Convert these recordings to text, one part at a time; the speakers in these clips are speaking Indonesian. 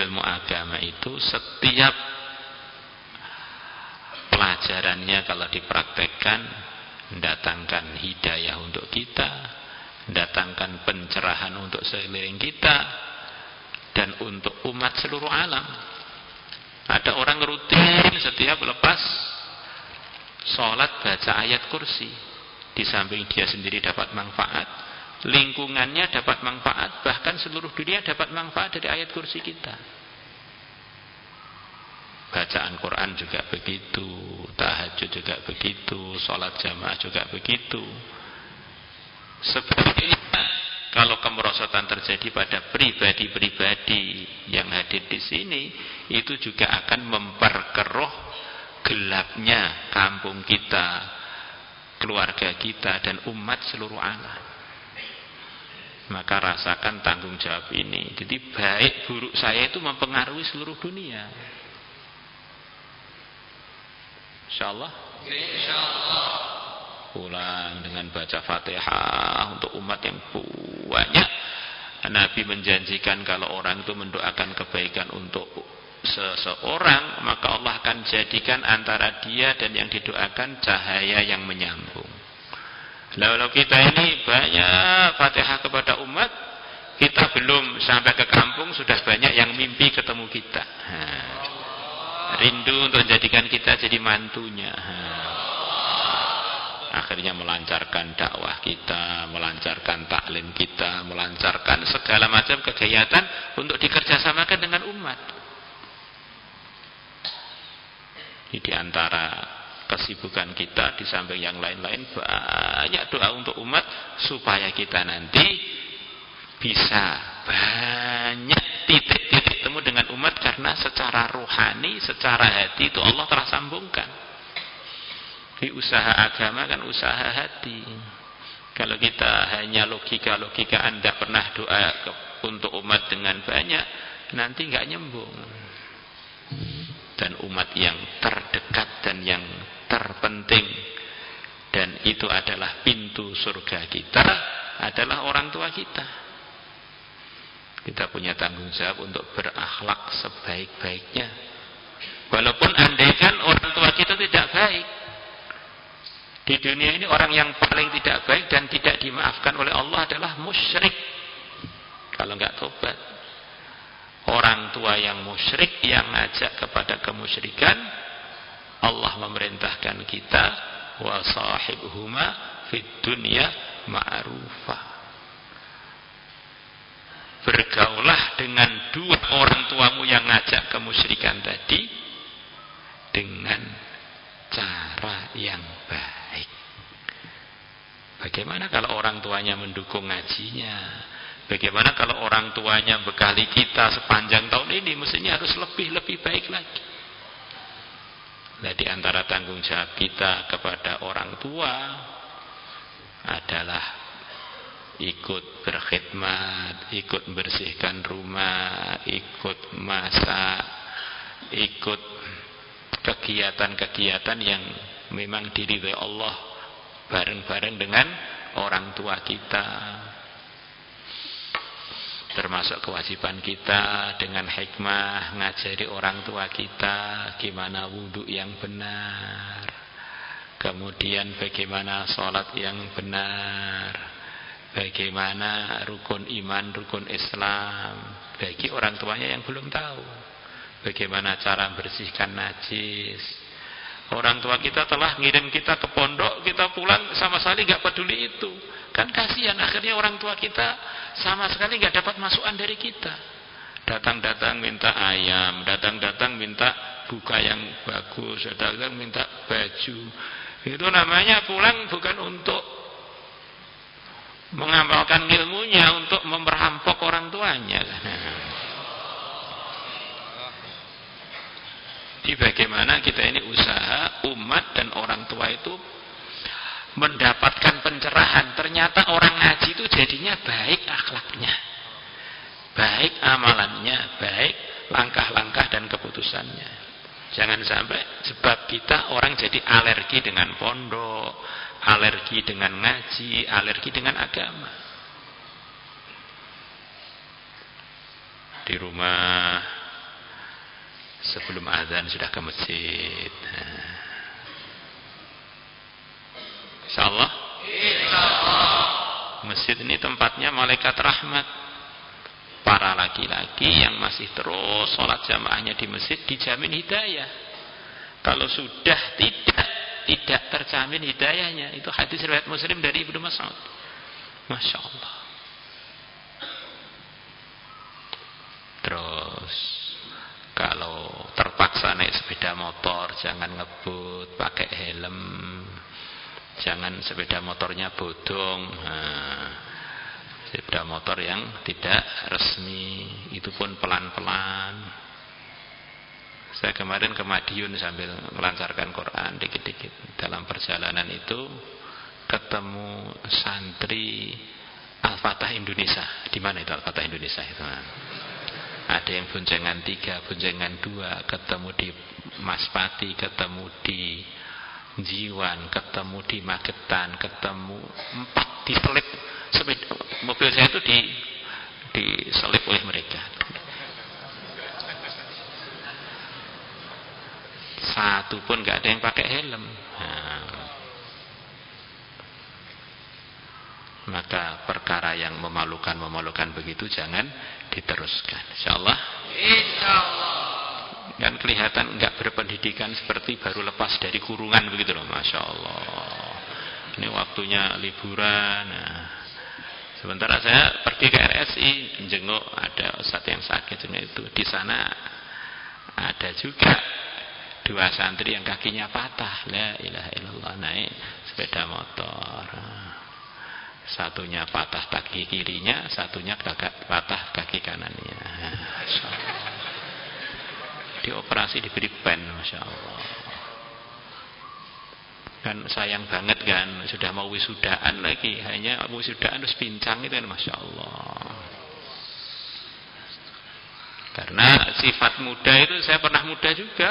ilmu agama itu setiap pelajarannya kalau dipraktekkan mendatangkan hidayah untuk kita, mendatangkan pencerahan untuk sekeliling kita dan untuk umat seluruh alam. Ada orang rutin setiap lepas sholat baca ayat kursi. Di samping dia sendiri dapat manfaat, lingkungannya dapat manfaat, bahkan seluruh dunia dapat manfaat dari ayat kursi kita. Bacaan Quran juga begitu, tahajud juga begitu, sholat jamaah juga begitu. Sebaliknya, kalau kemerosotan terjadi pada pribadi-pribadi yang hadir di sini, itu juga akan memperkeruh gelapnya kampung kita, keluarga kita, dan umat seluruh alam. Maka rasakan tanggung jawab ini. Jadi baik buruk saya itu mempengaruhi seluruh dunia. InsyaAllah. InsyaAllah. Pulang dengan baca Fatihah untuk umat yang banyak. Nabi menjanjikan kalau orang itu mendoakan kebaikan untuk seseorang, maka Allah akan jadikan antara dia dan yang didoakan cahaya yang menyambung. Lalu kita ini banyak Fatihah kepada umat, kita belum sampai ke kampung sudah banyak yang mimpi ketemu kita. Rindu untuk menjadikan kita jadi mantunya. Akhirnya melancarkan dakwah kita, melancarkan taklim kita, melancarkan segala macam kegiatan untuk dikerjasamakan dengan umat. Di antara kesibukan kita, di samping yang lain-lain, banyak doa untuk umat supaya kita nanti bisa banyak titik-titik temu dengan umat, karena secara rohani, secara hati itu Allah telah sambungkan. Di usaha agama kan usaha hati. Kalau kita hanya logika-logika, Anda pernah doa untuk umat dengan banyak, nanti nggak nyambung. Dan umat yang terdekat dan yang terpenting, dan itu adalah pintu surga kita, adalah orang tua kita. Kita punya tanggung jawab untuk berakhlak sebaik-baiknya. Walaupun andaikan orang tua kita tidak baik, di dunia ini orang yang paling tidak baik dan tidak dimaafkan oleh Allah adalah musyrik, kalau enggak tobat. Orang tua yang musyrik, yang ngajak kepada kemusyrikan, Allah memerintahkan kita, wa sahibhuma fid dunya ma'rufa. Bergaulah dengan dua orang tuamu yang ngajak kemusyrikan tadi dengan cara yang baik. Bagaimana kalau orang tuanya mendukung ngajinya? Bagaimana kalau orang tuanya bekali kita sepanjang tahun ini? Mestinya harus lebih baik lagi. Nah, di antara tanggung jawab kita kepada orang tua adalah ikut berkhidmat, ikut membersihkan rumah, ikut masak, ikut kegiatan-kegiatan yang memang diridhai Allah bareng-bareng dengan orang tua kita. Termasuk kewajiban kita dengan hikmah ngajari orang tua kita gimana wudhu yang benar, kemudian bagaimana sholat yang benar, bagaimana rukun iman, rukun Islam bagi orang tuanya yang belum tahu, bagaimana cara membersihkan najis. Orang tua kita telah ngirim kita ke pondok, kita pulang sama sekali gak peduli itu. Kan kasihan, akhirnya orang tua kita sama sekali gak dapat masukan dari kita. Datang-datang minta ayam, datang-datang minta buka yang bagus, datang-datang minta baju. Itu namanya pulang bukan untuk mengamalkan ilmunya, untuk merampok orang tuanya. Jadi bagaimana kita ini usaha umat dan orang tua itu mendapatkan pencerahan. Ternyata orang ngaji itu jadinya baik akhlaknya, baik amalannya, baik langkah-langkah dan keputusannya. Jangan sampai sebab kita orang jadi alergi dengan pondok, alergi dengan ngaji, alergi dengan agama. Di rumah sebelum azan sudah ke masjid. Insyaallah. Masjid ini tempatnya malaikat rahmat. Para laki-laki yang masih terus sholat jamaahnya di masjid dijamin hidayah. Kalau sudah tidak terjamin hidayahnya, itu hadis riwayat Muslim dari Ibnu Mas'ud. Masya Allah. Terus kalau terpaksa naik sepeda motor, jangan ngebut, pakai helm. Jangan sepeda motornya bodong. Sepeda motor yang tidak resmi, itu pun pelan-pelan. Saya kemarin ke Madiun sambil melancarkan Quran dikit-dikit. Dalam perjalanan itu ketemu santri Al-Fatah Indonesia. Di mana itu Al-Fatah Indonesia itu? Ada yang boncengan 3, boncengan 2, ketemu di Maspati, ketemu di Jiwan, ketemu di Magetan, ketemu 4 diselip sepeda. Mobil saya itu diselip oleh mereka. Satu pun nggak ada yang pakai helm. Maka perkara yang memalukan begitu jangan diteruskan. Insyaallah. Kan kelihatan nggak berpendidikan seperti baru lepas dari kurungan begitu loh, masya Allah. Ini waktunya liburan. Sementara saya pergi ke RSI, jenguk ada ustadz yang sakit itu. Di sana ada juga 2 santri yang kakinya patah. La ilaha illallah, naik sepeda motor. Satunya patah kaki kirinya, satunya patah kaki kanannya. Masya Allah. Dioperasi diberi pen, masya Allah. Kan sayang banget kan, sudah mau wisudaan lagi, hanya wisudaan terus pincang itu kan, masya Allah. Karena sifat muda itu, saya pernah muda juga.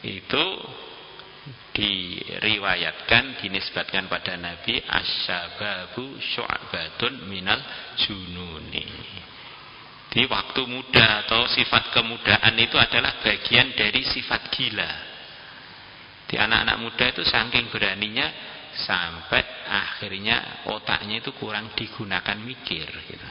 Itu diriwayatkan, dinisbatkan pada Nabi, asyababu syu'batun minal jununi. Di waktu muda atau sifat kemudaan itu adalah bagian dari sifat gila. Di anak-anak muda itu saking beraninya sampai akhirnya otaknya itu kurang digunakan mikir gitu.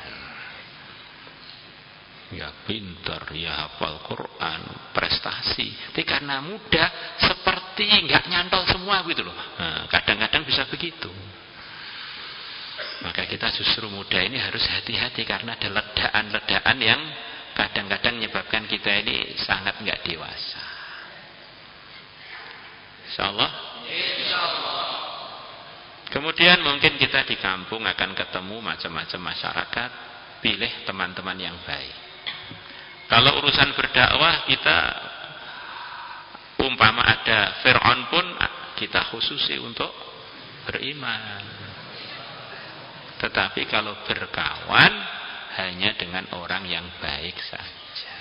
Ya pintar, ya hafal Quran, prestasi. Tapi karena muda seperti nggak nyantol semua gitu loh. Kadang-kadang bisa begitu. Maka kita justru muda ini harus hati-hati karena ada ledaan-ledaan yang kadang-kadang menyebabkan kita ini sangat nggak dewasa. Insyaallah. Kemudian mungkin kita di kampung akan ketemu macam-macam masyarakat. Pilih teman-teman yang baik. Kalau urusan berdakwah kita umpama ada Fir'aun pun kita khususi untuk beriman. Tetapi kalau berkawan hanya dengan orang yang baik saja.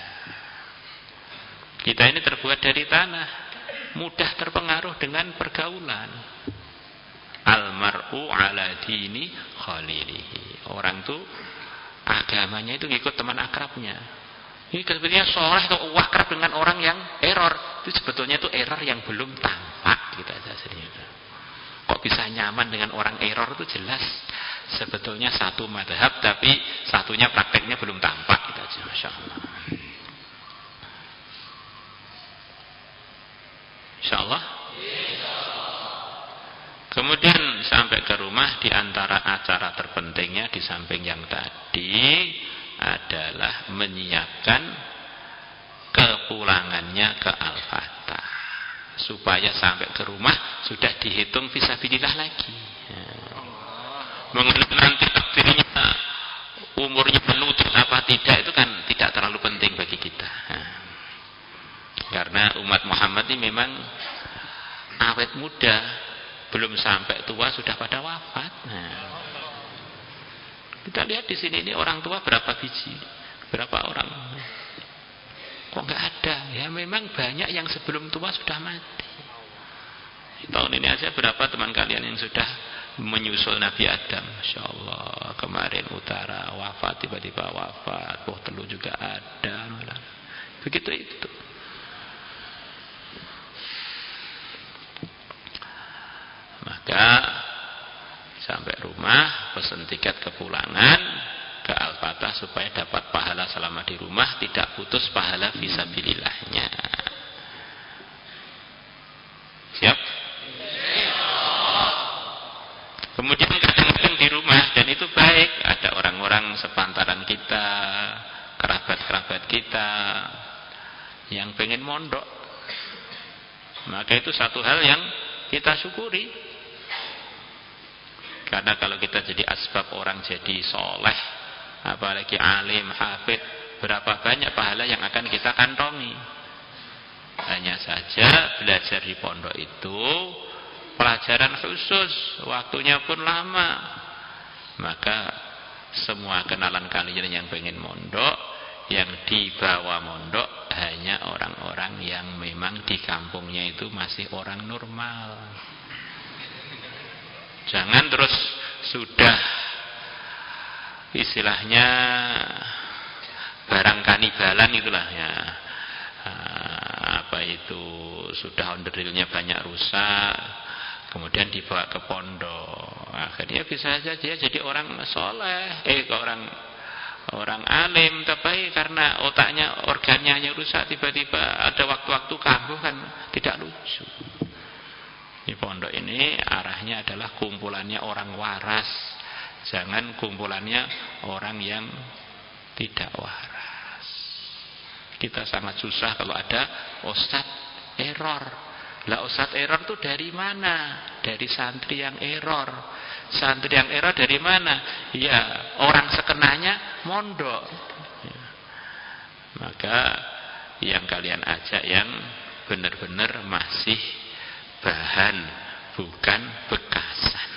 Kita ini terbuat dari tanah, mudah terpengaruh dengan pergaulan. Almar'u ala dini khalilihi. Orang tuh agamanya itu ngikut teman akrabnya. Ini sebetulnya soleh atau akrab dengan orang yang error. Itu sebetulnya itu error yang belum tampak kita saja sendiri. Kok bisa nyaman dengan orang error itu jelas. Sebetulnya satu madhab tapi satunya prakteknya belum tampak kita aja, masya Allah. Insya Allah. Kemudian sampai ke rumah, di antara acara terpentingnya di samping yang tadi adalah menyiapkan kepulangannya ke Al-Fatah supaya sampai ke rumah sudah dihitung fisabilillah lagi. Mengenai nanti dirinya umurnya menutup apa tidak itu kan tidak terlalu penting bagi kita. Karena umat Muhammad ini memang awet muda, belum sampai tua sudah pada wafat. Kita lihat di sini ini orang tua berapa biji, berapa orang. Kok nggak ada? Ya memang banyak yang sebelum tua sudah mati. Tahun ini aja berapa teman kalian yang sudah menyusul Nabi Adam, Masya Allah, kemarin utara wafat, tiba-tiba wafat, telu juga ada. Begitu itu. Maka sampai rumah pesen tiket kepulangan ke Al-Fatah supaya dapat pahala selama di rumah, tidak putus pahala fisabilillahnya. Siap? Kemudian kadang-kadang di rumah, dan itu baik, ada orang-orang sepantaran kita, kerabat-kerabat kita yang pengen mondok. Maka itu satu hal yang kita syukuri. Karena kalau kita jadi asbab orang jadi soleh, apalagi alim, hafid, berapa banyak pahala yang akan kita kantongi. Hanya saja belajar di pondok itu pelajaran khusus, waktunya pun lama. Maka semua kenalan kalian yang pengen mondok, yang dibawa mondok hanya orang-orang yang memang di kampungnya itu masih orang normal. Jangan terus sudah istilahnya barang kanibalan itulah ya. Apa itu, sudah onderdilnya banyak rusak, kemudian dibawa ke pondok. Akhirnya bisa saja dia jadi orang soleh, orang alim, tapi karena otaknya, organnya rusak, tiba-tiba ada waktu-waktu kambuh, kan tidak lucu. Di pondok ini arahnya adalah kumpulannya orang waras, jangan kumpulannya orang yang tidak waras. Kita sangat susah kalau ada ustadz error. Lah ustadz error itu dari mana? Dari santri yang error. Santri yang error dari mana? Ya, orang sekenanya mondok. Maka yang kalian ajak yang benar-benar masih bahan, bukan bekasan.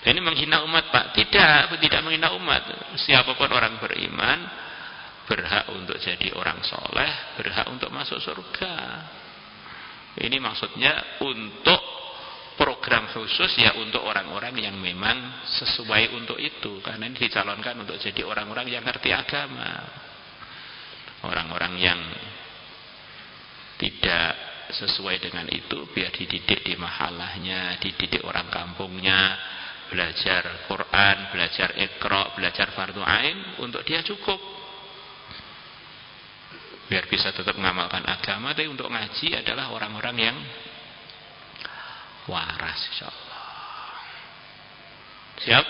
Dan ini menghina umat, Pak. Tidak menghina umat. Siapapun orang beriman berhak untuk jadi orang soleh, berhak untuk masuk surga. Ini maksudnya untuk program khusus ya, untuk orang-orang yang memang sesuai untuk itu. Karena ini dicalonkan untuk jadi orang-orang yang ngerti agama. Orang-orang yang tidak sesuai dengan itu biar dididik di mahalahnya, dididik orang kampungnya, belajar Quran, belajar Iqra, belajar Fardhu Ain, untuk dia cukup. Biar bisa tetap mengamalkan agama. Tapi untuk ngaji adalah orang-orang yang waras, insyaallah. Siap?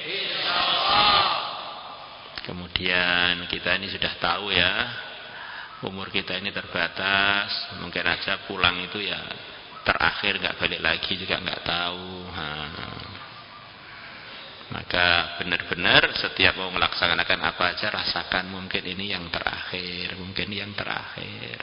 Insyaallah. Kemudian kita ini sudah tahu ya, umur kita ini terbatas. Mungkin aja pulang itu ya terakhir, nggak balik lagi juga nggak tahu. Maka benar-benar setiap mau melaksanakan apa aja rasakan mungkin ini yang terakhir, mungkin yang terakhir.